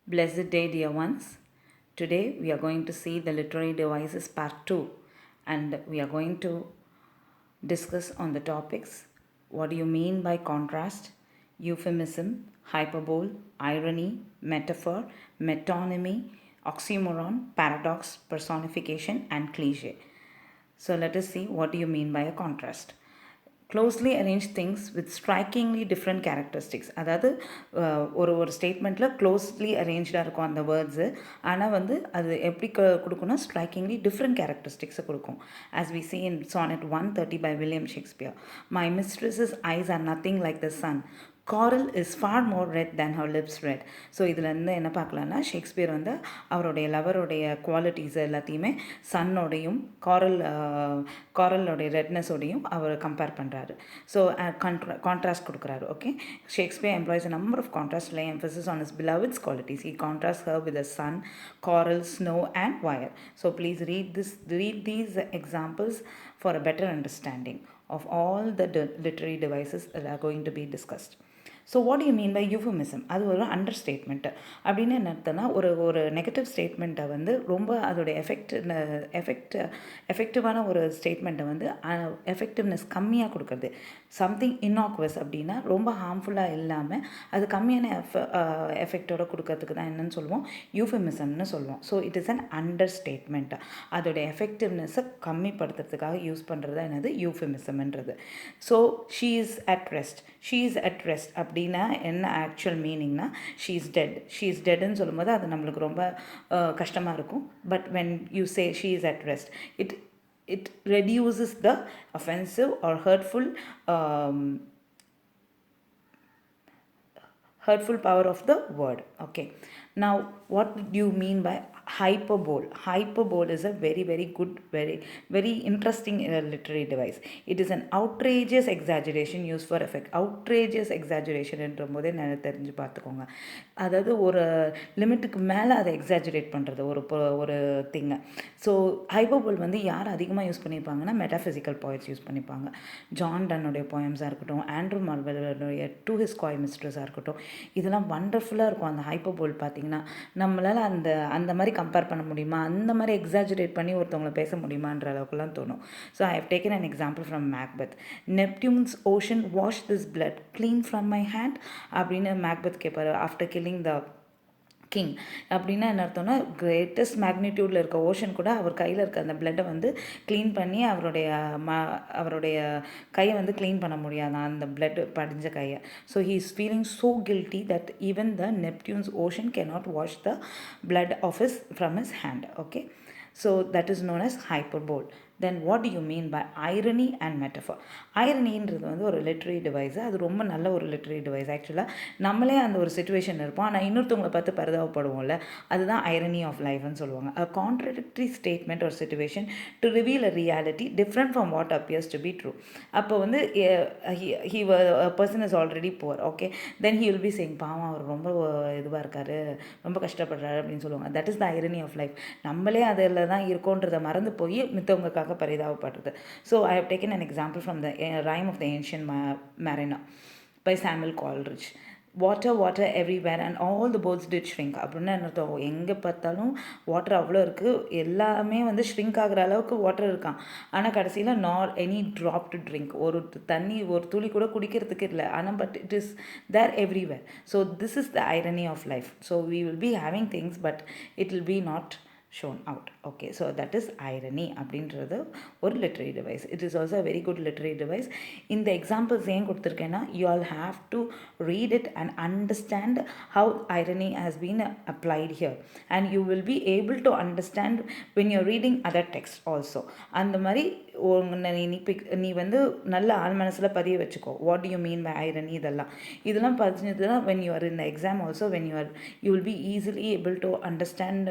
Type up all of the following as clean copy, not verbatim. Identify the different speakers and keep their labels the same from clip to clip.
Speaker 1: Blessed day, dear ones. Today we are going to see the literary devices part 2, and we are going to discuss on the topics: what do you mean by contrast, euphemism, hyperbole, irony, metaphor, metonymy, oxymoron, paradox, personification, and cliche. So let us see what do you mean by a contrast. Closely arranged things with strikingly different characteristics. அதாவது ஒரு ஸ்டேட்மெண்ட்டில் closely அரேஞ்சாக இருக்கும் அந்த words. ஆனால் அது எப்படி கொடுக்குன்னா ஸ்ட்ரைக்கிங்லி different கேரக்டரிஸ்டிக்ஸை கொடுக்கும். As we see in sonnet 130 by William Shakespeare. My mistress's eyes are nothing like the sun. Coral is far more red than her lips red. So இதுலேருந்து என்ன பார்க்கலான்னா, ஷேக்ஸ்பியர் அவருடைய லவருடைய குவாலிட்டிஸ் எல்லாத்தையுமே சன்னோடையும் காரலோடைய ரெட்னஸோடையும் அவர் கம்பேர் பண்ணுறாரு. ஸோ கான்ட்ராஸ்ட் கொடுக்குறாரு. Okay, Shakespeare employees a number of contrast lay emphasis on his beloved's qualities. He contrasts her with the sun, coral, snow and wire. So please read these examples for a better understanding of all the literary devices that are going to be discussed. So what you mean by euphemism? அது ஒரு under statement. அப்படின்னு என்ன அர்த்தம்னா, ஒரு negative ஸ்டேட்மெண்ட்டை ரொம்ப அதோடைய எஃபெக்டிவான ஒரு ஸ்டேட்மெண்ட்டை எஃபெக்டிவ்னஸ் கம்மியாக கொடுக்குறது. சம்திங் இன்னாக்குவஸ் அப்படின்னா ரொம்ப ஹார்ம்ஃபுல்லாக இல்லாமல் அது கம்மியான எஃபெக்டோட கொடுக்கறதுக்கு தான் என்னன்னு சொல்லுவோம், யூஃபமிசம்னு சொல்லுவோம். So it is an under statement. அதோடைய எஃபெக்டிவ்னஸை கம்மிப்படுத்துறதுக்காக யூஸ் பண்ணுறது தான் என்னது, யூஃபமிசம்ன்றது. So she is at rest அப்படின்னா என்ன ஆக்சுவல் மீனிங்னா, ஷீ இஸ் டெட்னு சொல்லும்போது அது நம்மளுக்கு ரொம்ப கஷ்டமாக இருக்கும். But when you say she is at rest, it reduces the offensive or hurtful power of the word. Okay, now what do you mean by hyperbole? Hyperbole is a very good, very interesting literary device. It is an outrageous exaggeration used for effect. Outrageous exaggeration என்ற போதே நான் தெரிஞ்சு பார்த்துக்கோங்க. அதாவது ஒரு லிமிட்டுக்கு மேலே அதை exaggerate பண்ணுறது ஒரு திங்கை. ஸோ ஹைப்பர்போல் யார் அதிகமாக யூஸ் பண்ணியிருப்பாங்கன்னா, மெட்டாஃபிசிக்கல் போயட்ஸ் யூஸ் பண்ணியிருப்பாங்க. ஜான் டன்னுடைய போயம்ஸாக இருக்கட்டும், ஆண்ட்ரூ மார்வெலுடைய டு ஹிஸ் காய் மிஸ்ட்ரஸாக இருக்கட்டும், இதெல்லாம் வண்டர்ஃபுல்லாக இருக்கும். அந்த ஹைப்பர்போல் பார்த்திங்கன்னா நம்மளால் அந்த மாதிரி கம்பேர் பண்ண முடியுமா, அந்த மாதிரி எக்ஸாஜரேட் பண்ணி ஒருத்தவங்களை பேச முடியுமான்ற அளவுக்குலாம் தோணும். So I have taken an example from Macbeth. Neptune's ocean wash this blood clean from my hand அப்படின்னு மேக்பெத் கேட்பார் ஆஃப்டர் கில்லிங் த கிங். அப்படின்னா என்ன அர்த்தம்னா, கிரேட்டஸ்ட் மேக்னிடியூடில் இருக்க ஓஷன் கூட அவர் கையில் இருக்க அந்த பிளட்டை க்ளீன் பண்ணி அவருடைய கையை க்ளீன் பண்ண முடியாதான், அந்த பிளட் படிஞ்ச கையை. So he is feeling so guilty that even the Neptune's ocean cannot wash the blood from his hand. Okay, so that is known as hyperbole. Then what do you mean by irony and metaphor? ஐரனின்றது ஒரு literary device. அது ரொம்ப நல்ல ஒரு literary device. ஆக்சுவலாக நம்மளே அந்த ஒரு situation இருப்போம், ஆனால் இன்னொருத்தவங்களை பார்த்து பரிதாபப்படுவோம்ல, அதுதான் ஐரனி ஆஃப் லைஃப்னு சொல்லுவாங்க. அ கான்ட்ரடிக்டரி ஸ்டேட்மெண்ட் ஒரு situation to reveal a reality different from what appears to be true. அப்போ person is already poor. Okay, then he will be saying, பாவம் அவர் ரொம்ப இதுவாக இருக்காரு, ரொம்ப கஷ்டப்படுறாரு அப்படின்னு சொல்லுவாங்க. That is the irony of life. நம்மளே அதில் தான் இருக்கோன்றதை மறந்து போய் மித்தவங்க பரிதாபப்படுறது. So I have taken an example from the rhyme of the ancient mariner by Samuel Coleridge. Water everywhere and all the boats did shrink. அப்படின்னா என்ன, எங்கே பார்த்தாலும் வாட்டர் அவ்வளோ இருக்குது, எல்லாமே ஷ்ரிங்க் ஆகிற அளவுக்கு வாட்டர் இருக்கான், ஆனால் கடைசியில் not any drop to drink, ஒரு தண்ணி ஒரு துளி கூட குடிக்கிறதுக்கு இல்லை, ஆனால் but it is there everywhere. So this is the irony of life. So we will be having things but it will be not shown out. Okay, so that is irony அப்படின்றது ஒரு literary device. It is also a very good literary device. In the examples ஏன் கொடுத்துருக்கேன்னா, you all have to read it and understand how irony has been applied here, and you will be able to understand when you're reading other texts also. அந்த மாதிரி நீ நல்ல ஆள் மனசில் பதிய வச்சுக்கோ. What do you mean by irony? இதெல்லாம் பதிஞ்சதுன்னா when you are in the exam also, you will be easily able to understand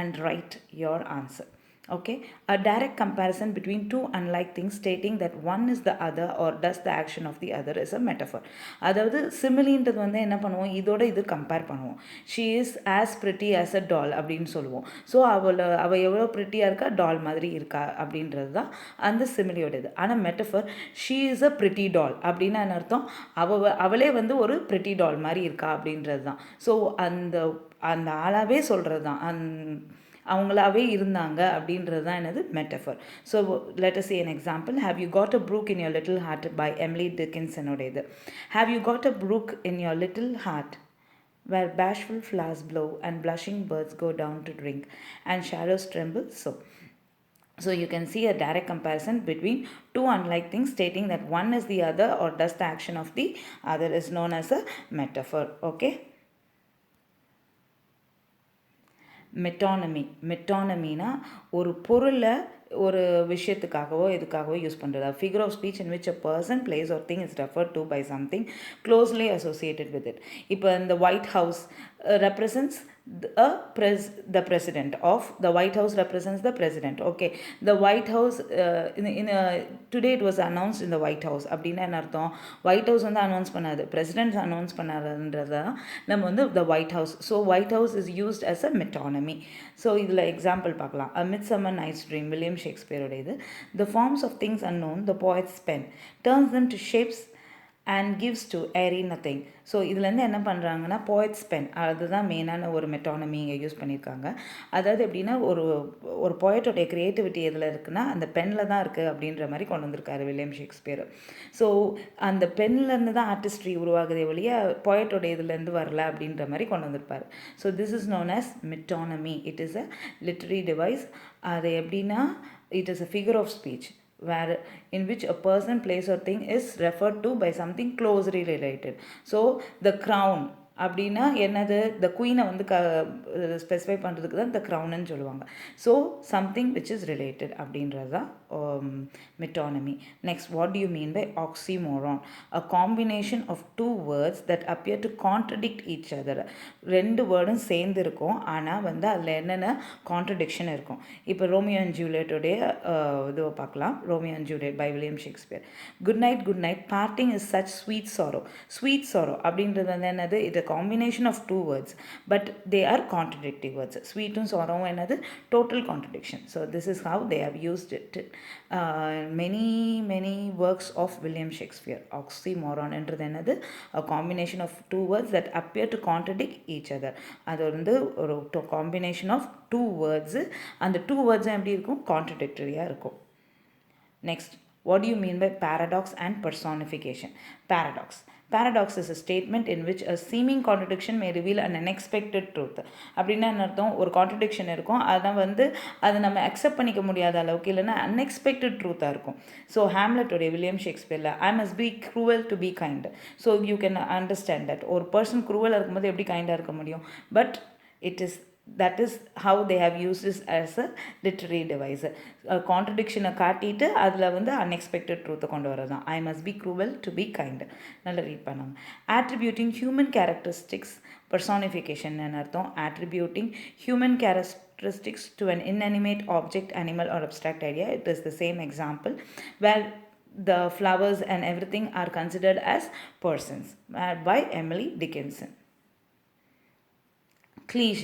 Speaker 1: and write your answer. Okay, a direct comparison between two unlike things stating that one is the other or does the action of the other is a metaphor. அதாவது சிமிலின்றது என்ன பண்ணுவோம், இதோட இது compare பண்ணுவோம். she is as pretty as a doll அப்படின்னு சொல்லுவோம். So அவள் எவ்வளோ ப்ரிட்டியாக இருக்கா, டால் மாதிரி இருக்கா அப்படின்றது தான் அந்த சிமிலியோட இது. ஆனால் metaphor, she is a pretty doll அப்படின்னா என்ன அர்த்தம், அவளே ஒரு pretty doll மாதிரி இருக்கா அப்படின்றது தான். ஸோ அந்த அந்த ஆளாகவே சொல்கிறது தான், அவங்களாவே இருந்தாங்க அப்படின்றது தான் என்னது metaphor. So let us see an example. Have you got a brook in your little heart by Emily Dickinson உடையது. Have you got a brook in your little heart where bashful flowers blow and blushing birds go down to drink and shadows tremble so you can see a direct comparison between two unlike things, stating that one is the other or does the action of the other is known as a metaphor. Okay. மெட்டானமினா ஒரு பொருளை ஒரு விஷயத்துக்காகவோ எதுக்காகவோ use பண்ணுறது. Figure of speech in which a person place or thing is referred to by something closely associated with it. இப்போ இந்த White House represents the president of the White House represents the president. Okay, the White House today it was announced in the White House அப்படின்னா என்ன அர்த்தம்? White House வந்து announce பண்ணாது, president announce பண்ணாதுன்றதா நம்ம வந்து the White House. So White House is used as a metonymy. So இதில் example பார்க்கலாம். A Midsummer Night's Dream, William Shakespeare உடையது. The forms of things unknown the poet's pen turns them to shapes and gives to airy nothing. So இதுலேருந்து என்ன பண்ணுறாங்கன்னா poets pen, அதுதான் மெயினான ஒரு metonymy இங்கே யூஸ் பண்ணியிருக்காங்க. அதாவது எப்படின்னா ஒரு போய்ட்டோடைய க்ரியேட்டிவிட்டி எதில் இருக்குன்னா அந்த பெனில் தான் இருக்குது அப்படின்ற மாதிரி கொண்டு வந்திருக்காரு வில்லியம் ஷேக்ஸ்பியர். ஸோ அந்த பென்லேருந்து தான் ஆர்டிஸ்ட்ரி உருவாகுதே ஒழிய போய்ட்டோடைய இதுலேருந்து வரல அப்படின்ற மாதிரி கொண்டு வந்திருப்பார். So this is known as metonymy. It is a literary device. அது எப்படின்னா it is a figure of speech where in which a person, place or thing is referred to by something closely related. So the crown அப்படின்னா என்னது, த குயினை வந்து specify பண்ணுறதுக்கு தான் the க்ரௌன்னு சொல்லுவாங்க. So something which is related அப்படின்றது தான் மெட்டானமி. Next, what do you mean by oxymoron? A combination of two words that appear to contradict each other. ரெண்டு வேர்டும் சேர்ந்து இருக்கும், ஆனால் வந்து அதில் என்னென்ன கான்ட்ரடிக்ஷன் இருக்கும். இப்போ ரோமியோ அண்ட் ஜூலியட்டோடைய இதுவை பார்க்கலாம். Romeo and Juliet by William Shakespeare. Good night parting is such sweet sorrow. Sweet sorrow அப்படின்றது வந்து என்னது, இது combination of two words but they are contradictory words. Sweet and sorrow another total contradiction. So this is how they have used it. Many works of William Shakespeare. Oxymoron என்றது என்னது, a combination of two words that appear to contradict each other. அது வந்து ஒரு combination of two words, அந்த two words எப்படி இருக்கும், contradictory-ஆ இருக்கும். Next, what do you mean by paradox and personification? Paradox is a statement in which a seeming contradiction may reveal an unexpected truth. அப்படின்னா என்ன அர்த்தம், ஒரு கான்ட்ரடிக்ஷன் இருக்கும், அதை வந்து அதை நம்ம அக்செப்ட் பண்ணிக்க முடியாத அளவுக்கு இல்லைன்னா அன்எக்ஸ்பெக்டட் ட்ரூத்தாக இருக்கும். ஸோ ஹேம்லெட்டோடைய வில்லியம் ஷேக்ஸ்பியரில் I must be cruel to be kind. So you can understand that ஒரு பர்சன் க்ரூவலாக இருக்கும்போது எப்படி கைண்டாக இருக்க முடியும், but it is that is how they have used this as a literary device. கான்ட்ரடிக்ஷனை காட்டிட்டு அதில் வந்து அன்எக்ஸ்பெக்டட் ட்ரூத்தை கொண்டு வரதான். ஐ must be cruel to be kind. நல்லா ரீட் பண்ணாங்க. attributing human characteristics, personification ன்னு அர்த்தம். attributing human characteristics to an inanimate object, animal or abstract idea. It is the same example where the flowers and everything are considered as persons by Emily Dickinson. Clich.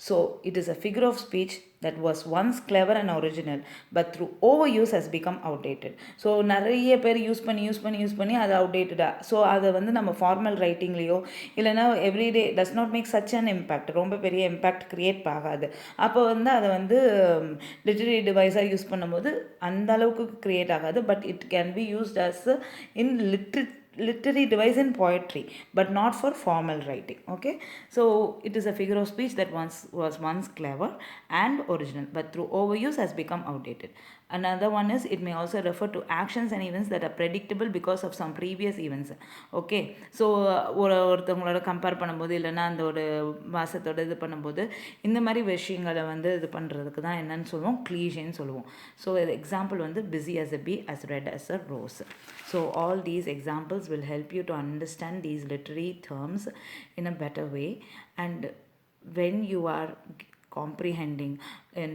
Speaker 1: So it is a figure of speech that was once clever and original but through overuse has become outdated. So நிறைய பேர் use பண்ணி அது அவுடேட்டடாக. So அதை வந்து நம்ம formal ரைட்டிங்லேயோ இல்லைனா everyday does not make such an impact, ரொம்ப பெரிய இம்பேக்ட் க்ரியேட் ஆகாது. அப்போ வந்து அதை வந்து லிட்டரரி டிவைஸாக யூஸ் பண்ணும்போது அந்த அளவுக்கு க்ரியேட் ஆகாது. But it can be used as an literary device in poetry but not for formal writing. Okay, so it is a figure of speech that was once clever and original but through overuse has become outdated. Another one is it may also refer to actions and events that are predictable because of some previous events. Okay, so ஒருத்தவங்களோட compare பண்ணும்போது இல்லைன்னா அந்த ஒரு மாசத்தோட இது பண்ணும்போது இந்த மாதிரி விஷயங்களை வந்து இது பண்ணுறதுக்கு தான் என்னன்னு சொல்லுவோம், க்ளீஷேன்னு சொல்லுவோம். ஸோ எக்ஸாம்பிள் வந்து busy as a bee, as red as a rose. So all these examples will help you to understand these literary terms in a better way. And when you are comprehending in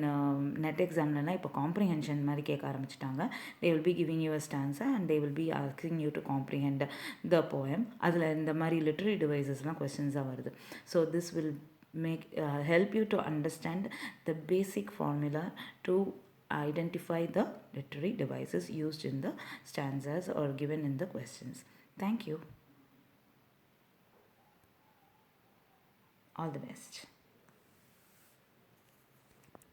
Speaker 1: net examலாம் இப்போ comprehension மாதிரி கேட்க ஆரம்பிச்சிட்டாங்க. they will be giving you a stanza and they will be asking you to comprehend the poem. அதில் இந்த மாதிரி literary devicesலாம் questions வருது. So this will make help you to understand the basic formula to identify the literary devices used in the stanzas or given in the questions. Thank you. All the best.